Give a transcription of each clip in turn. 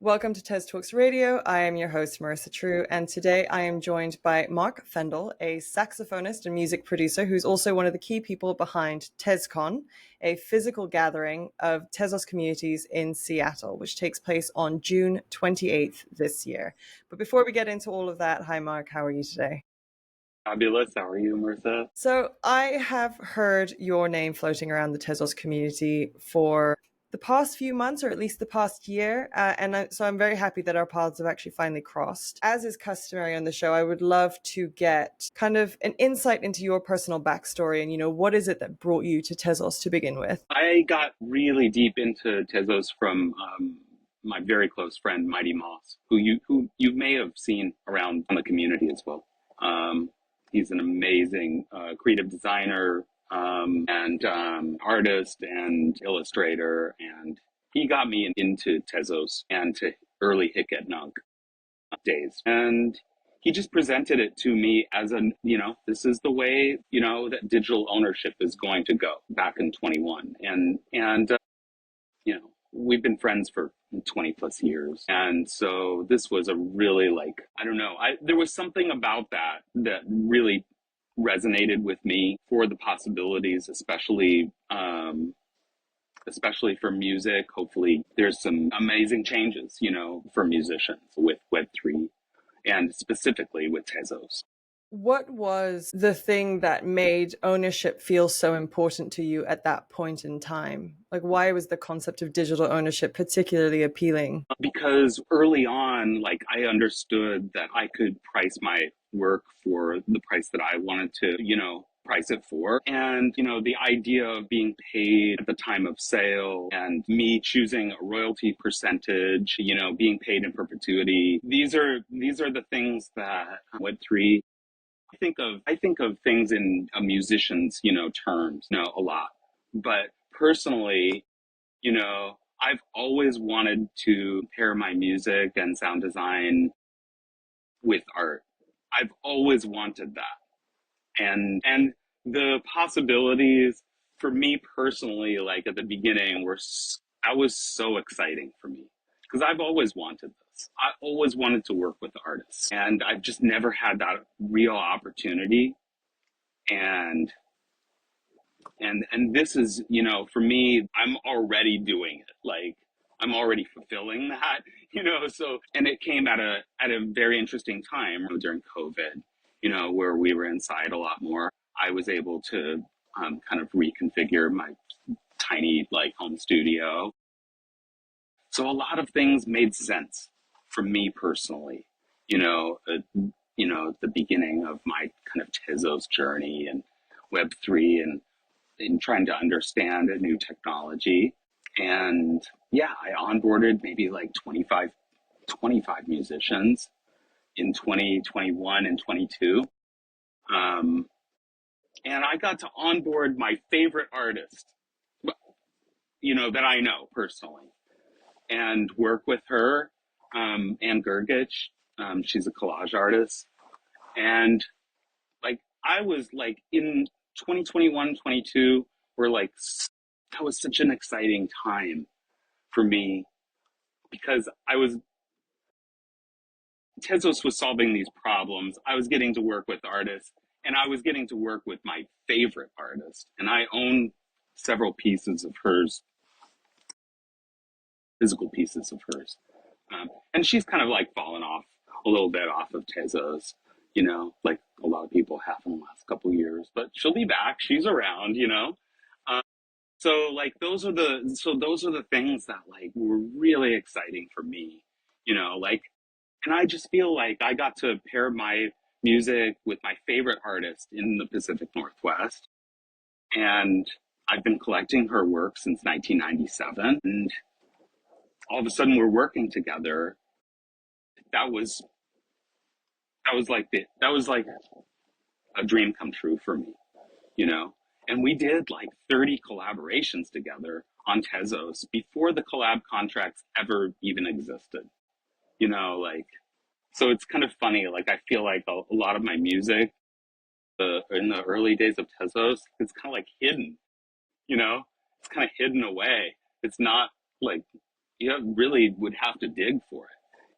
Welcome to TezTalks Radio. I am your host, Marissa Trew, and today I am joined by Marc Fendel, a saxophonist and music producer who's also one of the key people behind TezCon, a physical gathering of Tezos communities in Seattle, which takes place on June 28th this year. But before we get into all of that, hi Marc, how are you today? Fabulous. How are you, Marissa? So I have heard your name floating around the Tezos community for the past few months, or at least the past year. So I'm very happy that our paths have actually finally crossed. As is customary on the show, I would love to get kind of an insight into your personal backstory and, what is it that brought you to Tezos to begin with? I got really deep into Tezos from my very close friend, Mighty Moss, who you may have seen around the community as well. He's an amazing creative designer and artist and illustrator, and he got me into Tezos and to early Hic-et-Nunc days. And he just presented it to me as this is the way, that digital ownership is going to go back in 21. And we've been friends for 20 plus years. And so this was a really there was something about that really resonated with me for the possibilities, especially for music. Hopefully there's some amazing changes, for musicians with Web3 and specifically with Tezos. What was the thing that made ownership feel so important to you at that point in time? Like, why was the concept of digital ownership particularly appealing? Because early on, I understood that I could price my work for the price that I wanted to, price it for. And, the idea of being paid at the time of sale and me choosing a royalty percentage, being paid in perpetuity. These are the things that Web3, I think of things in a musician's, terms, a lot. But personally, I've always wanted to pair my music and sound design with art. I've always wanted that. And the possibilities for me personally, at the beginning, was so exciting for me because I've always wanted this. I always wanted to work with artists, and I've just never had that real opportunity. And this is, for me, I'm already doing it. I'm already fulfilling that, so, and it came at a very interesting time during COVID, where we were inside a lot more. I was able to kind of reconfigure my tiny home studio. So a lot of things made sense for me personally, the beginning of my kind of Tezos journey and Web3 and in trying to understand a new technology. And yeah, I onboarded maybe 25 musicians in 2021 and 22. And I got to onboard my favorite artist, that I know personally, and work with her, Anne Gergich. She's a collage artist. And I was in 2021, 22, that was such an exciting time for me because Tezos was solving these problems. I was getting to work with artists and I was getting to work with my favorite artist. And I own several pieces of hers, physical pieces of hers. And she's kind of fallen off a little bit off of Tezos, like a lot of people have in the last couple of years, but she'll be back. She's around, So those are the things that were really exciting for me, and I just feel like I got to pair my music with my favorite artist in the Pacific Northwest. And I've been collecting her work since 1997. And all of a sudden we're working together. That was like a dream come true for me, And we did 30 collaborations together on Tezos before the collab contracts ever even existed, so it's kind of funny. I feel like a lot of my music in the early days of Tezos, it's kind of hidden, it's kind of hidden away. It's not you really would have to dig for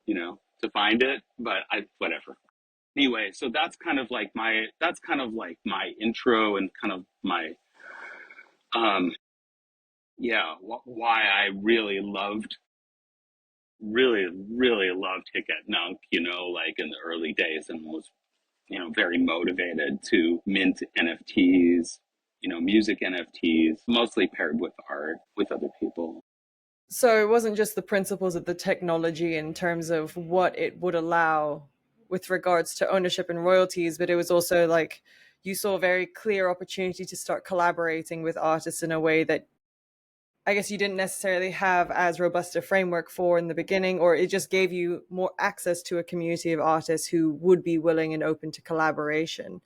it, to find it. But whatever. Anyway, so that's kind of like my intro and kind of my um yeah, why I really loved Hick at Nunk, like in the early days, and was very motivated to mint NFTs, music NFTs, mostly paired with art with other people. So it wasn't just the principles of the technology in terms of what it would allow with regards to ownership and royalties, but it was also like you saw a very clear opportunity to start collaborating with artists in a way that I guess you didn't necessarily have as robust a framework for in the beginning, or it just gave you more access to a community of artists who would be willing and open to collaboration.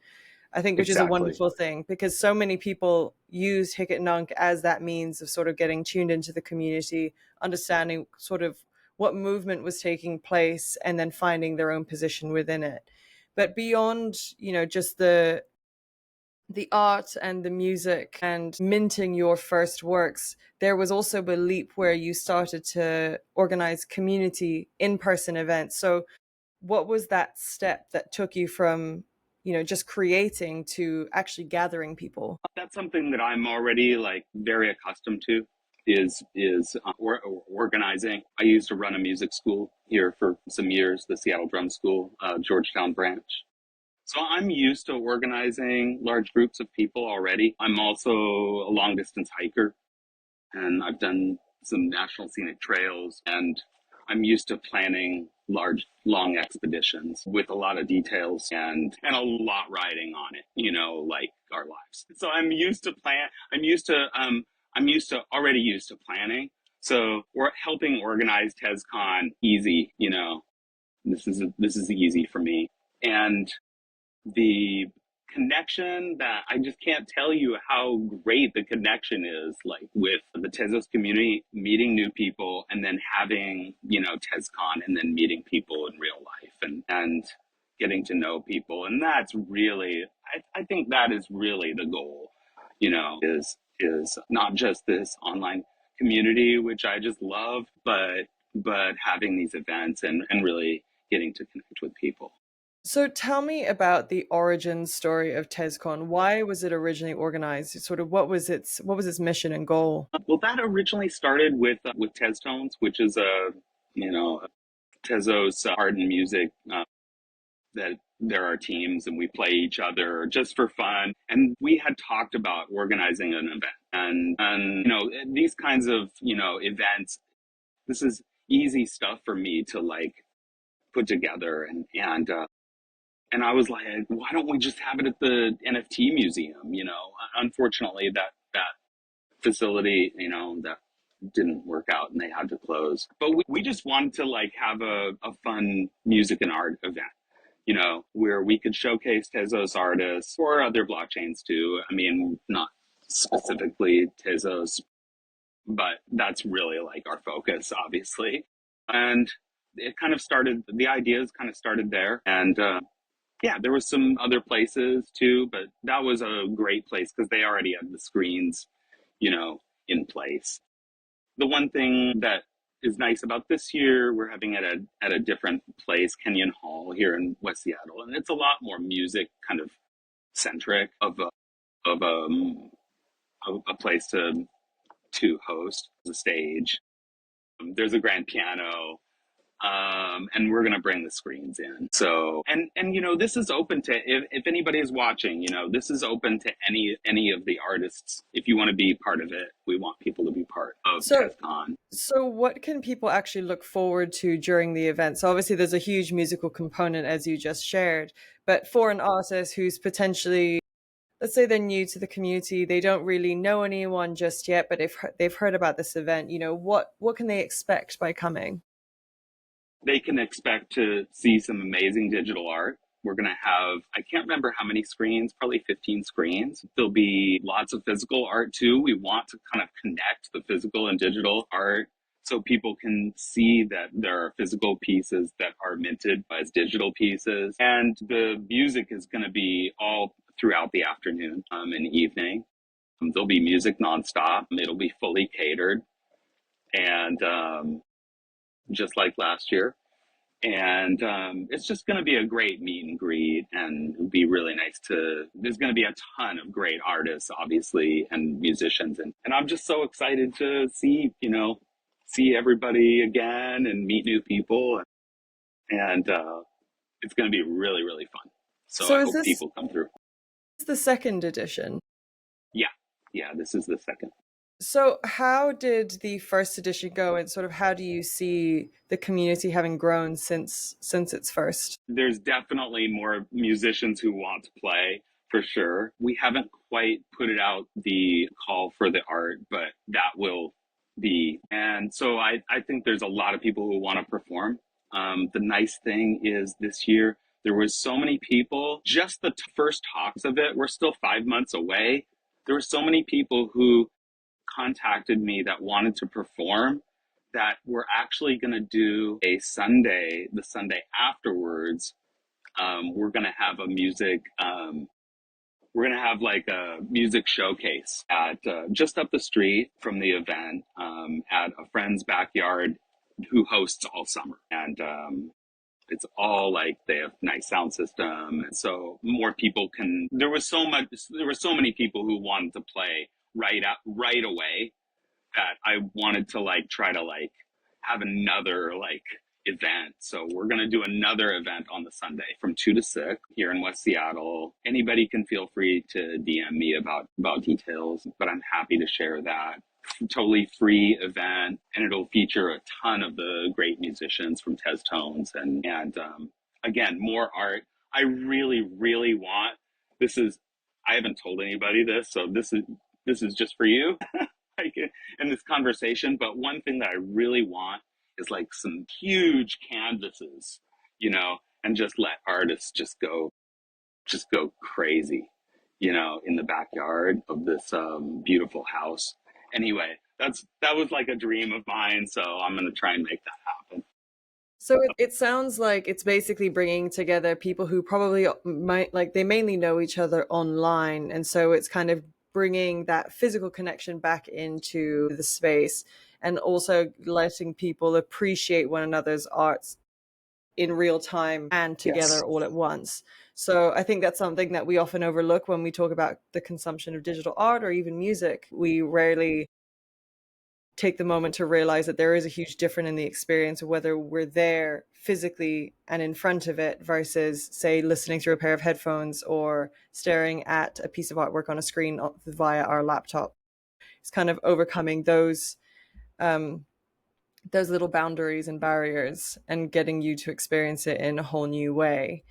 I think, which is a Exactly. wonderful thing because so many people use Hicket Nunk as that means of sort of getting tuned into the community, understanding sort of what movement was taking place, and then finding their own position within it. But beyond, just the art and the music and minting your first works, there was also a leap where you started to organize community in-person events. So what was that step that took you from just creating to actually gathering people? That's something that I'm already like very accustomed to is organizing. I used to run a music school here for some years, the Seattle Drum School, Georgetown branch. So I'm used to organizing large groups of people already. I'm also a long distance hiker, and I've done some national scenic trails, and I'm used to planning large, long expeditions with a lot of details and a lot riding on it, like our lives. So already used to planning. So we're helping organize TezCon easy, this is easy for me. And the connection that I just can't tell you how great the connection is, like with the Tezos community, meeting new people, and then having, TezCon, and then meeting people in real life and getting to know people. And that's really, I think that is really the goal, is not just this online community, which I just love, but having these events and really getting to connect with people. So tell me about the origin story of TezCon. Why was it originally organized? Sort of what was its mission and goal? Well, that originally started with TezTones, which is a Tezos art and music that there are teams and we play each other just for fun. And we had talked about organizing an event, and these kinds of events. This is easy stuff for me to like put together, and I was like, why don't we just have it at the NFT museum? Unfortunately, that facility, that didn't work out and they had to close. But we just wanted to like have a fun music and art event, where we could showcase Tezos artists or other blockchains too. I mean, not specifically Tezos, but that's really like our focus, obviously. And the ideas kind of started there. And yeah, there was some other places too, but that was a great place because they already had the screens, in place. The one thing that is nice about this year, we're having it at a different place, Kenyon Hall here in West Seattle, and it's a lot more music kind of centric of a place to host the stage. There's a grand piano, and we're going to bring the screens in. So, and this is open to, if anybody is watching, this is open to any of the artists. If you want to be part of it, we want people to be part of So TezCon. so what can people actually look forward to during the event? So obviously there's a huge musical component as you just shared, but for an artist who's potentially, let's say they're new to the community, they don't really know anyone just yet, but they've heard about this event, what can they expect by coming? They can expect to see some amazing digital art. We're going to have, I can't remember how many screens, probably 15 screens. There'll be lots of physical art too. We want to kind of connect the physical and digital art so people can see that there are physical pieces that are minted as digital pieces. And the music is going to be all throughout the afternoon and evening. There'll be music nonstop. It'll be fully catered. and just like last year. And it's just going to be a great meet and greet, and it'll be really nice to. There's going to be a ton of great artists, obviously, and musicians, and I'm just so excited to see, see everybody again and meet new people, and it's going to be really, really fun. So So I is hope this people come through. the second edition? Yeah, yeah, this is the second. So how did the first edition go, and sort of how do you see the community having grown since its first? There's definitely more musicians who want to play for sure. We haven't quite put it out the call for the art, but that will be. And so I think there's a lot of people who want to perform. The nice thing is this year, there was so many people, just the first talks of it, we're still 5 months away. There were so many people who contacted me that wanted to perform that we're actually going to do a Sunday, the Sunday afterwards. We're going to have a music, we're going to have like a music showcase at just up the street from the event at a friend's backyard who hosts all summer. And it's all like they have nice sound system. And so more people can, there were so many people who wanted to play right away that I wanted to like try to like have another like event. So we're going to do another event on the Sunday from 2 to 6 here in West Seattle. Anybody can feel free to DM me about details, but I'm happy to share that. Totally free event, and it'll feature a ton of the great musicians from TezTones and again, more art. I really, really want, this is, I haven't told anybody this, so this is just for you. Like in this conversation, but one thing that I really want is like some huge canvases, and just let artists just go crazy, in the backyard of this beautiful house. Anyway, that was like a dream of mine, so I'm gonna try and make that happen. So it sounds like it's basically bringing together people who probably might, like, they mainly know each other online, and so it's kind of bringing that physical connection back into the space, and also letting people appreciate one another's arts in real time and Yes. together all at once. So I think that's something that we often overlook when we talk about the consumption of digital art or even music. We rarely take the moment to realize that there is a huge difference in the experience of whether we're there physically and in front of it versus, say, listening through a pair of headphones or staring at a piece of artwork on a screen via our laptop. It's kind of overcoming those little boundaries and barriers and getting you to experience it in a whole new way.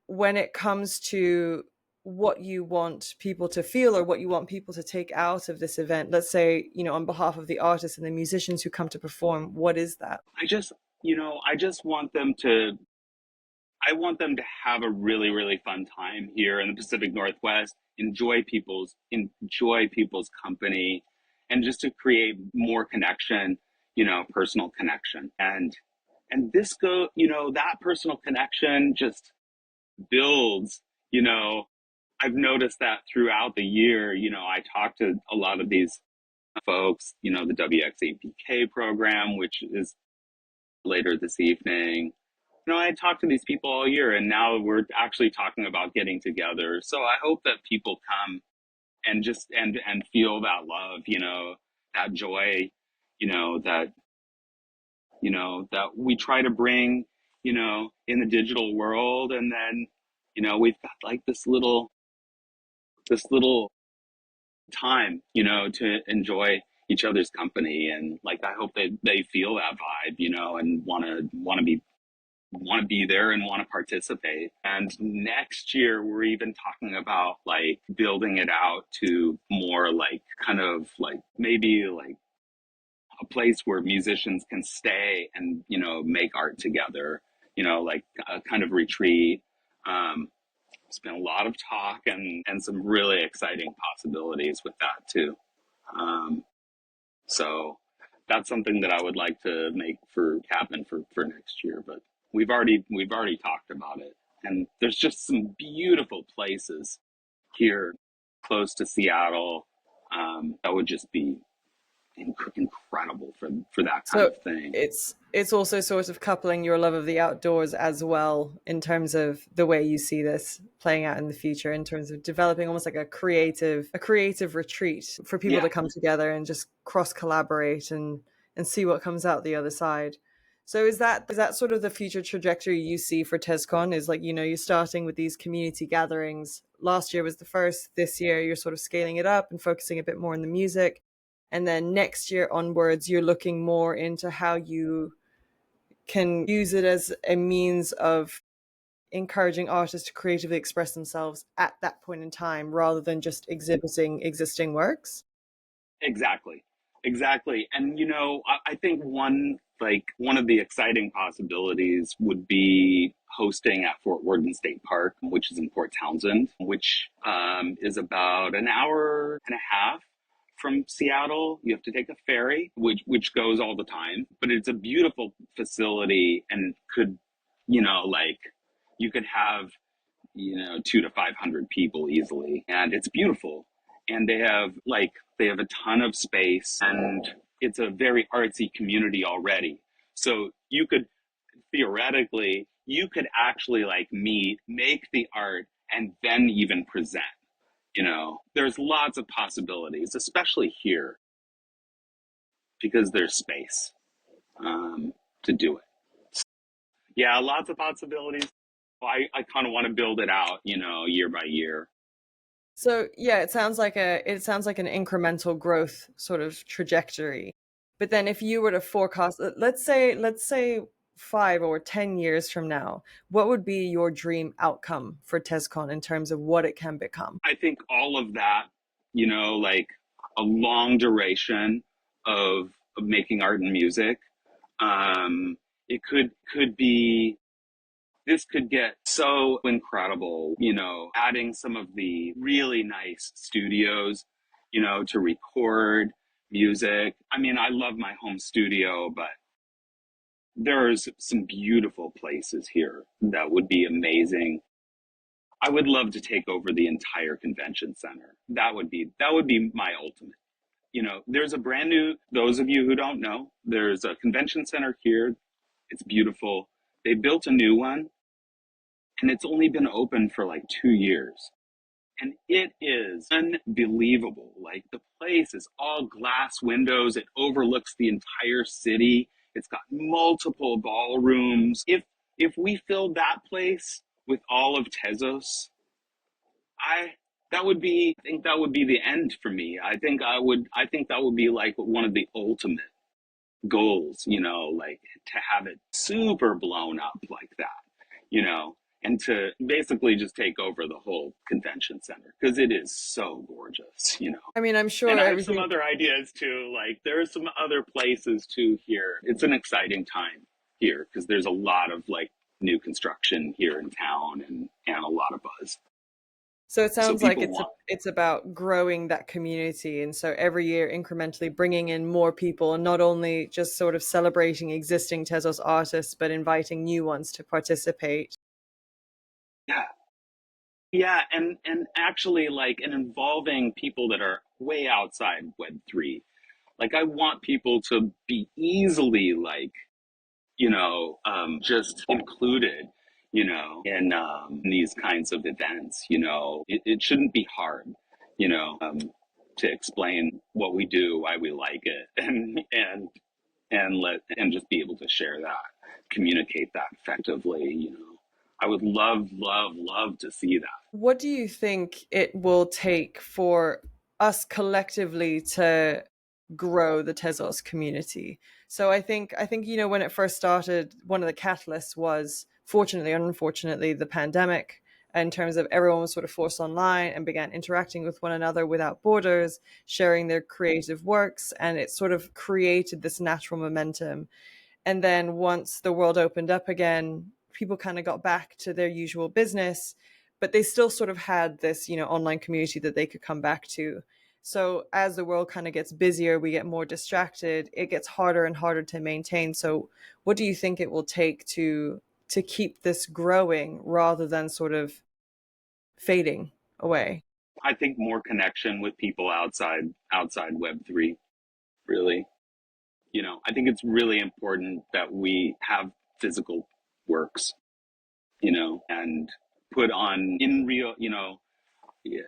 When it comes to what you want people to feel or what you want people to take out of this event, let's say, on behalf of the artists and the musicians who come to perform, what is that? I just want them to I want them to have a really, really fun time here in the Pacific Northwest, enjoy people's company, and just to create more connection, personal connection. And this that personal connection just builds, you know, I've noticed that throughout the year, I talk to a lot of these folks, the WXAPK program, which is later this evening. I talked to these people all year, and now we're actually talking about getting together. So I hope that people come and just and feel that love, that joy, that that we try to bring, in the digital world. And then, we've got like this little time, to enjoy each other's company. And like I hope they feel that vibe, and want to be there and want to participate. And next year, we're even talking about like building it out to more like kind of like maybe like a place where musicians can stay and, make art together, like a kind of retreat. There's been a lot of talk and some really exciting possibilities with that too. Um, so that's something that I would like to make for happen for next year. But we've already talked about it, and there's just some beautiful places here close to Seattle that would just be incredible for that kind So of thing. it's also sort of coupling your love of the outdoors as well in terms of the way you see this playing out in the future, in terms of developing almost like a creative retreat for people Yeah, to come together and just cross collaborate and see what comes out the other side. So is that sort of the future trajectory you see for TezCon? Is like, you're starting with these community gatherings. Last year was the first. This year you're sort of scaling it up and focusing a bit more on the music. And then next year onwards, you're looking more into how you can use it as a means of encouraging artists to creatively express themselves at that point in time rather than just exhibiting existing works. exactly, exactly. And I think one of the exciting possibilities would be hosting at Fort Worden State Park, which is in Port Townsend, which is about an hour and a half from Seattle. You have to take a ferry, which goes all the time, but it's a beautiful facility and could, like you could have, 200 to 500 people easily, and it's beautiful. And they have a ton of space, and it's a very artsy community already. So you could actually like meet, make the art, and then even present. There's lots of possibilities, especially here, because there's space to do it. Yeah, lots of possibilities. I kind of want to build it out, year by year. So yeah, it sounds like an incremental growth sort of trajectory. But then if you were to forecast, let's say 5 or 10 years from now, what would be your dream outcome for TezCon in terms of what it can become? I think all of that, like a long duration of making art and music. It could be this could get so incredible, adding some of the really nice studios, to record music. I mean, I love my home studio, but there's some beautiful places here that would be amazing. I would love to take over the entire convention center. That would be my ultimate. There's a brand new, those of you who don't know, there's a convention center here. It's beautiful. They built a new one, and it's only been open for like 2 years. And it is unbelievable. Like, the place is all glass windows. It overlooks the entire city. It's got multiple ballrooms. If we filled that place with all of Tezos, I I think that would be the end for me. I think that would be like one of the ultimate goals, like to have it super blown up like that, you know, and to basically just take over the whole convention center because it is so gorgeous. I mean, I'm And sure I have some everything. other ideas too. Like, there are some other places too here. It's an exciting time here because there's a lot of like new construction here in town, and a lot of buzz. So it So sounds like people it's want, it's about growing that community, and so every year incrementally bringing in more people, and not only just sort of celebrating existing Tezos artists, but inviting new ones to participate. yeah, yeah, and actually like, and involving people that are way outside Web3. Like, I want people to be easily like, just included, in these kinds of events. It shouldn't be hard, to explain what we do, why we like it, and just be able to share that, communicate that effectively. I would love, love, love to see that. What do you think it will take for us collectively to grow the Tezos community? So I think when it first started, one of the catalysts was, fortunately and unfortunately, the pandemic, in terms of everyone was sort of forced online and began interacting with one another without borders, sharing their creative works, and it sort of created this natural momentum. And then once the world opened up again, people kind of got back to their usual business, but they still sort of had this, online community that they could come back to. So as the world kind of gets busier, we get more distracted, it gets harder and harder to maintain. So what do you think it will take to keep this growing rather than sort of fading away? I think more connection with people outside Web3. really. I think it's really important that we have physical works, and put on in real, yeah,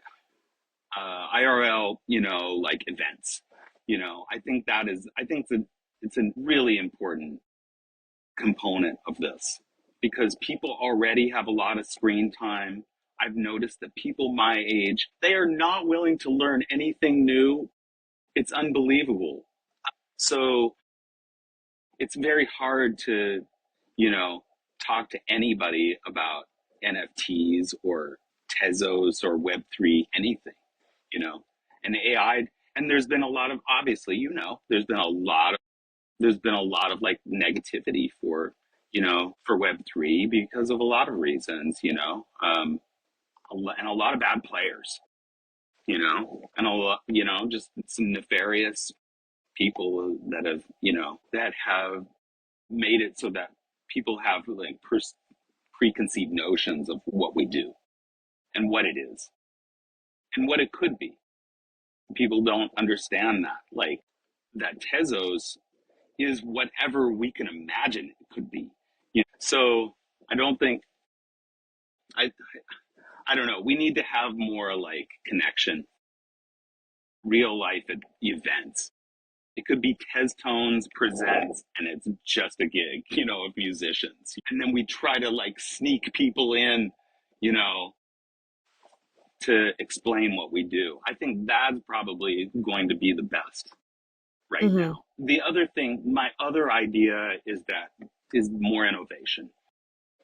IRL, like events. I think it's a really important component of this because people already have a lot of screen time. I've noticed that people my age, they are not willing to learn anything new. It's unbelievable. So it's very hard to, you know, talk to anybody about NFTs or Tezos or Web3, anything, you know, and AI. And there's been a lot of, obviously, there's been a lot of like negativity for, for Web3 because of a lot of reasons, and a lot of bad players, and a lot, just some nefarious people that have made it so that people have like preconceived notions of what we do and what it is and what it could be. People don't understand that, like, that Tezos is whatever we can imagine it could be. So I don't think I I don't know. We need to have more like connection, real life events. It could be TezTones presents, and it's just a gig, of musicians. And then we try to like sneak people in, you know, to explain what we do. I think that's probably going to be the best right Mm-hmm. now. The other thing, my other idea is more innovation,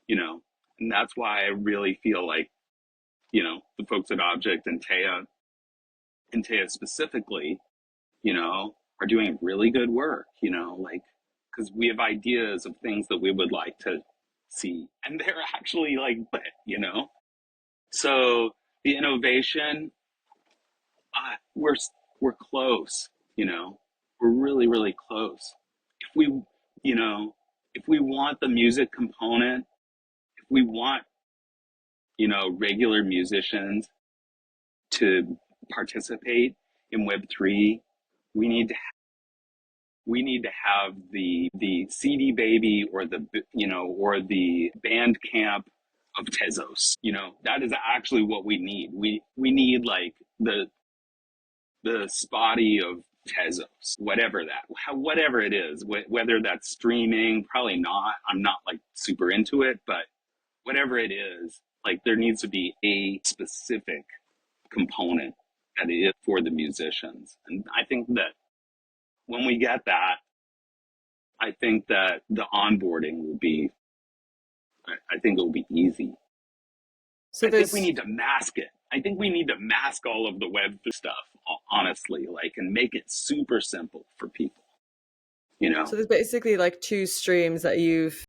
and that's why I really feel like, the folks at Object and Taya specifically, are doing really good work, like, because we have ideas of things that we would like to see, and they're actually like, so the innovation, we're close, we're really, really close. If we, if we want the music component, if we want, regular musicians to participate in Web3, we need to have the CD baby or the band camp of Tezos. That is actually what we need. We need like the spotty of Tezos, whatever it is, whether that's streaming, probably not. I'm not like super into it, but whatever it is, like there needs to be a specific component that is for the musicians. And I think that when we get that, I think that the onboarding I think it will be easy. So I think we there's need to mask it. I think we need to mask all of the web stuff, honestly, like, and make it super simple for people, so there's basically like two streams that you've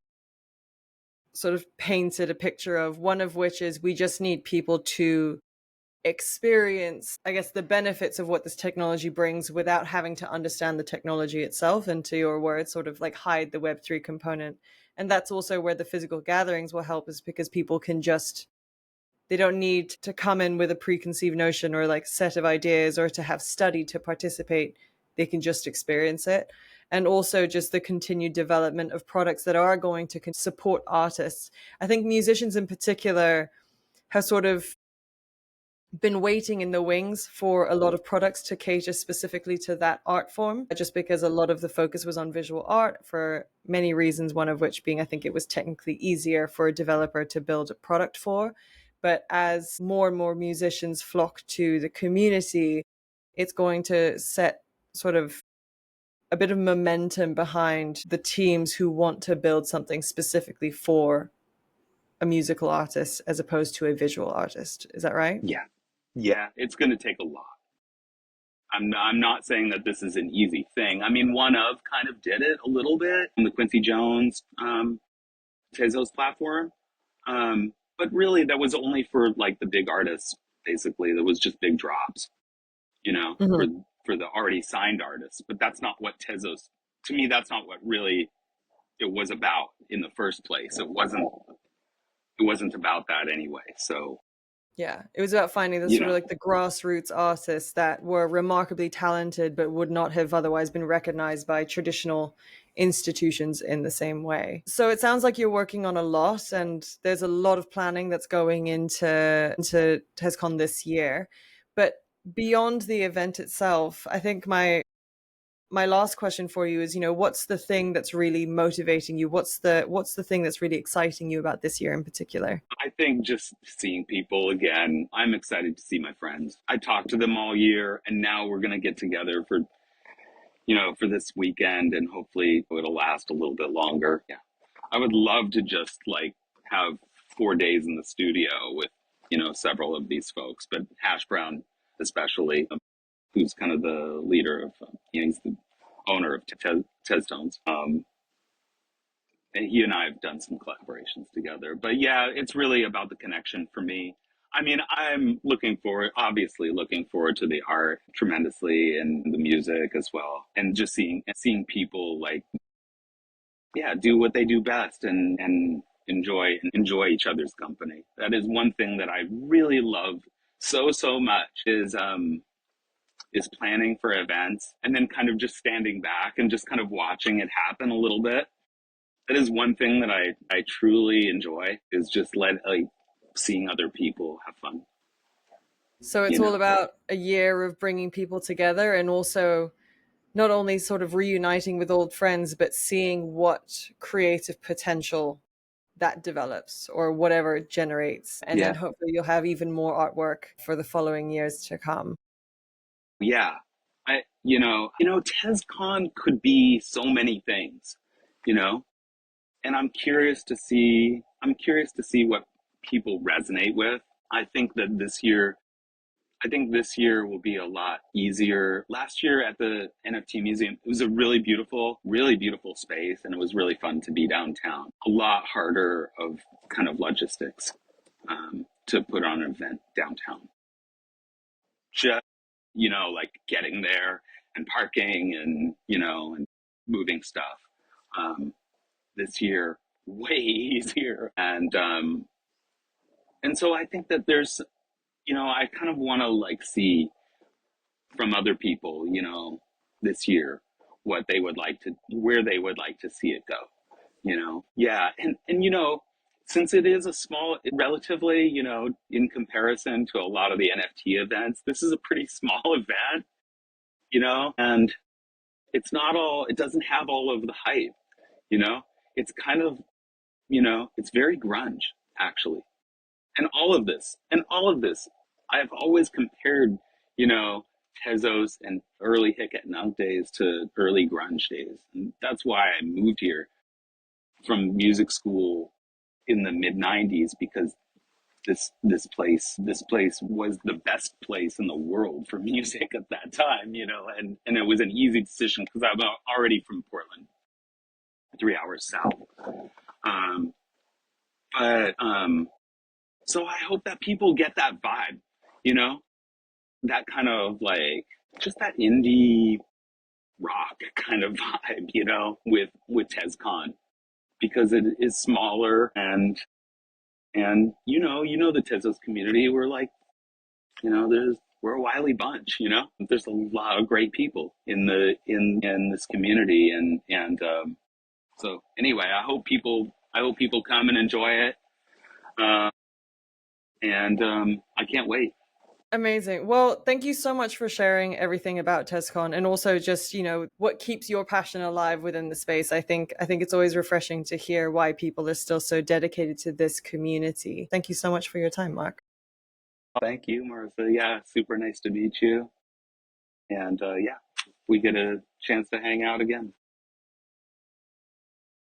sort of painted a picture of, one of which is we just need people to experience, I guess, the benefits of what this technology brings without having to understand the technology itself, and to your words, sort of like hide the Web3 component. And that's also where the physical gatherings will help, is because people can just, they don't need to come in with a preconceived notion or like set of ideas or to have studied to participate. They can just experience it. And also just the continued development of products that are going to support artists. I think musicians in particular have sort of been waiting in the wings for a lot of products to cater specifically to that art form, just because a lot of the focus was on visual art for many reasons, one of which being I think it was technically easier for a developer to build a product for. But as more and more musicians flock to the community, it's going to set sort of a bit of momentum behind the teams who want to build something specifically for a musical artist as opposed to a visual artist. Is that right? Yeah, it's going to take a lot. I'm not saying that this is an easy thing. I mean, One Of kind of did it a little bit on the Quincy Jones Tezos platform, but really that was only for like the big artists. Basically, that was just big drops, Mm-hmm. for the already signed artists. But that's not what Tezos. To me, that's not what really it was about in the first place. It wasn't about that anyway. So Yeah, it was about finding the you sort of know? like the grassroots artists that were remarkably talented but would not have otherwise been recognized by traditional institutions in the same way. So it sounds like you're working on a lot, and there's a lot of planning that's going into TezCon this year. But beyond the event itself, I think my last question for you is, what's the thing that's really motivating you? What's the thing that's really exciting you about this year in particular? I think just seeing people again, I'm excited to see my friends. I talked to them all year, and now we're going to get together for, for this weekend, and hopefully it'll last a little bit longer. Yeah. I would love to just like have 4 days in the studio with, several of these folks, but Hash Brown, especially, who's kind of the leader of, he's the owner of TezTalks. And he and I have done some collaborations together. But yeah, it's really about the connection for me. I mean, I'm obviously looking forward to the art tremendously and the music as well. And just seeing people like, yeah, do what they do best and enjoy each other's company. That is one thing that I really love so much is planning for events and then kind of just standing back and just kind of watching it happen a little bit. That is one thing that I truly enjoy, is just seeing other people have fun. So it's You all know, about a year of bringing people together, and also not only sort of reuniting with old friends, but seeing what creative potential that develops or whatever it generates. And then yeah, hopefully you'll have even more artwork for the following years to come. yeah. TezCon could be so many things, you know, and I'm curious to see what people resonate with. I think that this year will be a lot easier. Last year at the NFT Museum, it was a really beautiful space, and it was really fun to be downtown. A lot harder of kind of logistics to put on an event downtown. Just, like getting there and parking and, and moving stuff. This year, way easier. And so I think that I kind of want to like see from other people, this year, where they would like to see it go, Yeah. And, since it is relatively, in comparison to a lot of the NFT events, this is a pretty small event, and it doesn't have all of the hype, you know, it's kind of, it's very grunge, actually. And all of this, I've always compared, you know, Tezos and early Hic et Nunc days to early grunge days. And that's why I moved here from music school in the mid 90s, because this place was the best place in the world for music at that time, and it was an easy decision because I'm already from Portland, 3 hours south. Um, but so I hope that people get that vibe, you know, that kind of like just that indie rock kind of vibe, with TezCon, because it is smaller, and the Tezos community, we're like, we're a wily bunch, There's a lot of great people in this community, and so anyway, I hope people come and enjoy it, uh, and I can't wait. Amazing. Well, thank you so much for sharing everything about TezCon, and also just, what keeps your passion alive within the space. I think it's always refreshing to hear why people are still so dedicated to this community. Thank you so much for your time, Mark. Thank you, Marissa. Yeah, super nice to meet you. And yeah, we get a chance to hang out again.